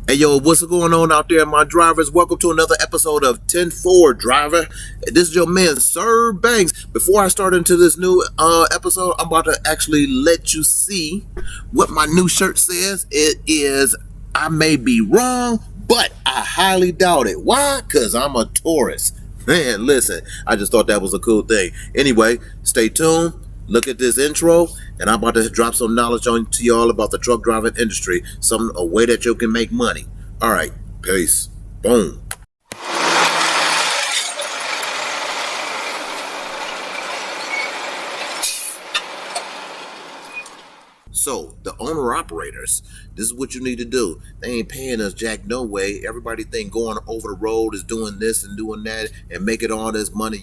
Hey yo, what's going on out there, my drivers? Welcome to another episode of 10-4 Driver. This is your man, Sir Banks. Before I start into this new episode, I'm about to actually let you see what my new shirt says. It is, I may be wrong, but I highly doubt it. Why? Because I'm a Taurus. Man, listen, I just thought that was a cool thing. Anyway, stay tuned. Look at this intro, and I'm about to drop some knowledge on to y'all about the truck driving industry, a way that you can make money. All right, peace. Boom. So, the owner-operators, this is what you need to do. They ain't paying us jack no way. Everybody think going over the road is doing this and doing that and making all this money.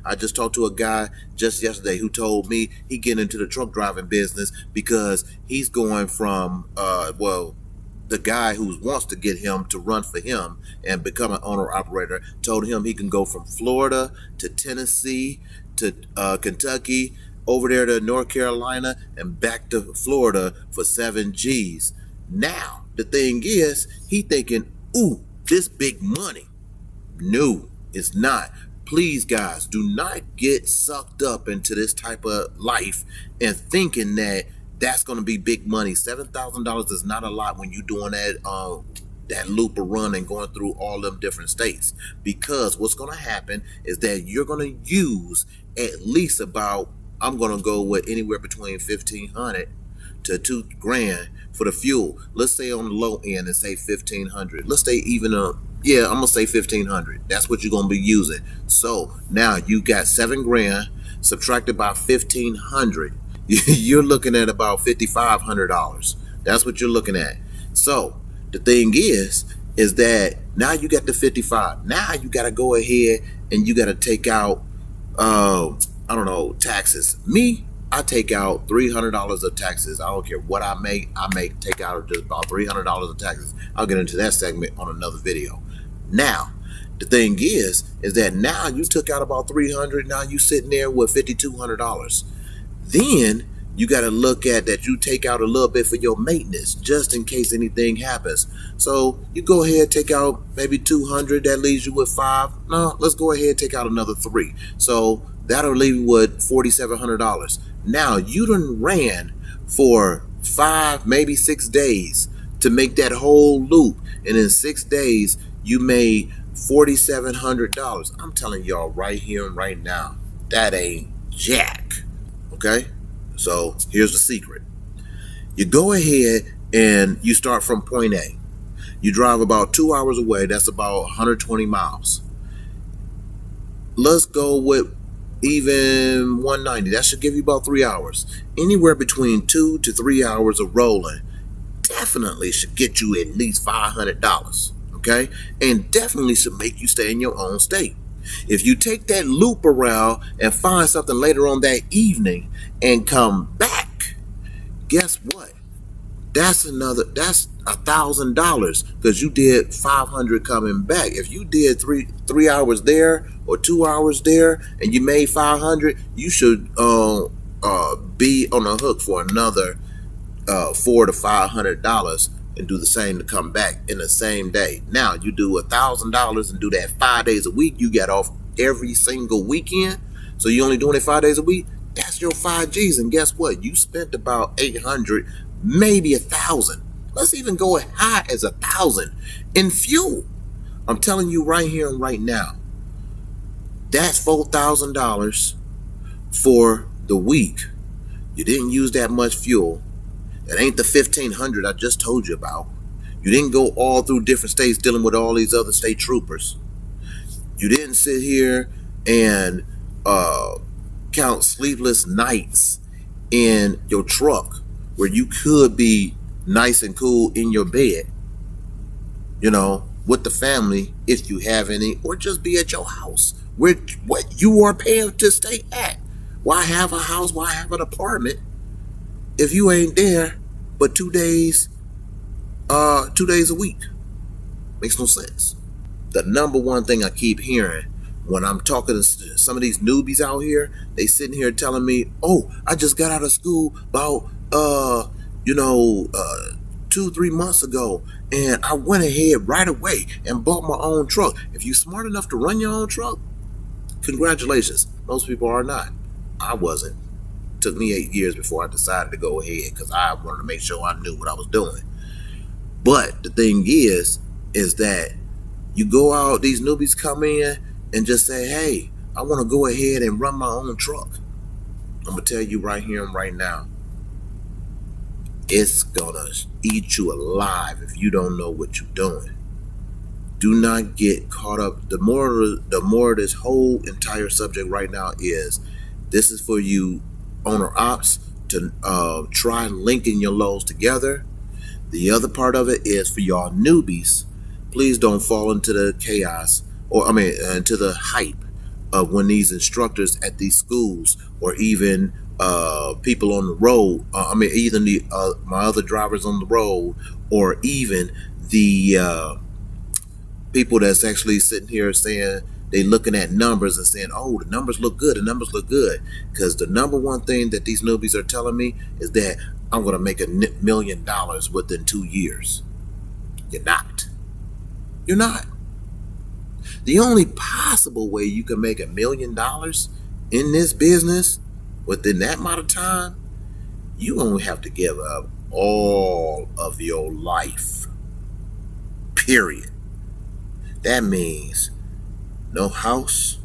I just talked to a guy just yesterday who told me he get into the truck driving business because he's going from, the guy who wants to get him to run for him and become an owner-operator told him he can go from Florida to Tennessee to Kentucky, over there to North Carolina and back to Florida for 7 G's. Now, the thing is, he thinking, ooh, this big money. No, it's not. Please, guys, do not get sucked up into this type of life and thinking that that's going to be big money. $7,000 is not a lot when you're doing that loop or run and going through all them different states. Because what's going to happen is that you're going to use at least about, I'm going to go with anywhere between $1,500 to $2,000 for the fuel. Let's say on the low end and say $1,500. Let's say even I'm going to say $1,500. That's what you're going to be using. So now you got $7,000 subtracted by $1,500. You're looking at about $5,500. That's what you're looking at. So the thing is that now you got the 55. Now you got to go ahead and you got to take out, taxes. Me, I take out $300 of taxes. I don't care what I make take out just about $300 of taxes. I'll get into that segment on another video. Now, the thing is that now you took out about $300. Now you sitting there with $5,200. Then you got to look at that you take out a little bit for your maintenance just in case anything happens. So you go ahead, take out maybe $200. That leaves you with $5. No, let's go ahead and take out another $3. So that'll leave you with $4,700. Now you done ran for 5, maybe 6 days to make that whole loop. And in 6 days, you made $4,700. I'm telling y'all right here and right now, that ain't jack. Okay? So here's the secret. You go ahead and you start from point A. You drive about 2 hours away. That's about 120 miles. Let's go with even 190. That should give you about 3 hours. Anywhere between 2 to 3 hours of rolling definitely should get you at least $500. Okay? And definitely should make you stay in your own state. If you take that loop around and find something later on that evening and come back, guess what? That's $1,000 because you did $500 coming back. If you did three hours there or 2 hours there and you made $500, you should be on the hook for another $400 to $500 and do the same to come back in the same day. Now you do $1,000 and do that 5 days a week. You get off every single weekend, so you only doing it 5 days a week. That's your 5 G's, and guess what? You spent about $800, maybe $1,000. Let's even go as high as $1,000 in fuel. I'm telling you right here and right now, that's $4,000 for the week. You didn't use that much fuel. It ain't the $1,500 I just told you about. You didn't go all through different states dealing with all these other state troopers. You didn't sit here and count sleepless nights in your truck where you could be nice and cool in your bed, with the family if you have any, or just be at your house where what you are paying to stay at. Why have a house? Why have an apartment if you ain't there but 2 days 2 days a week? Makes no sense. The number one thing I keep hearing when I'm talking to some of these newbies out here, they sitting here telling me, oh, I just got out of school about 2-3 months ago, and I went ahead right away and bought my own truck. If you're smart enough to run your own truck, congratulations. Most people are not. I wasn't. It took me 8 years before I decided to go ahead because I wanted to make sure I knew what I was doing. But the thing is that you go out, these newbies come in and just say, hey, I want to go ahead and run my own truck. I'm going to tell you right here and right now, it's going to eat you alive if you don't know what you're doing. Do not get caught up. The more this whole entire subject right now is, this is for you owner ops to try linking your loads together. The other part of it is for y'all newbies. Please don't fall into the chaos, into the hype of when these instructors at these schools, or even people on the road, either my other drivers on the road, or even the people that's actually sitting here saying they looking at numbers and saying, oh, the numbers look good, because the number one thing that these newbies are telling me is that I'm going to make $1 million within 2 years. You're not. The only possible way you can make $1 million in this business within that amount of time, you only have to give up all of your life. Period. That means no house,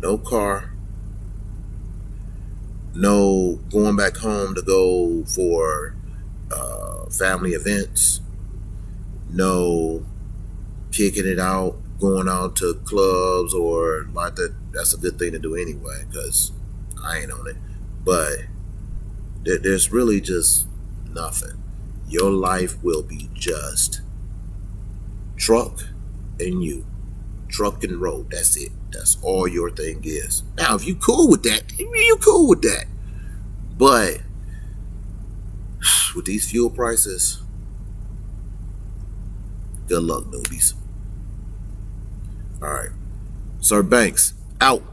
no car, no going back home to go for family events, no kicking it out, going out to clubs or like that. That's a good thing to do anyway, because I ain't on it. But there's really just nothing. Your life will be just truck and you. Truck and road. That's it. That's all your thing is. Now, if you cool with that, you cool with that. But with these fuel prices, good luck, newbies. All right. Sir Banks, out.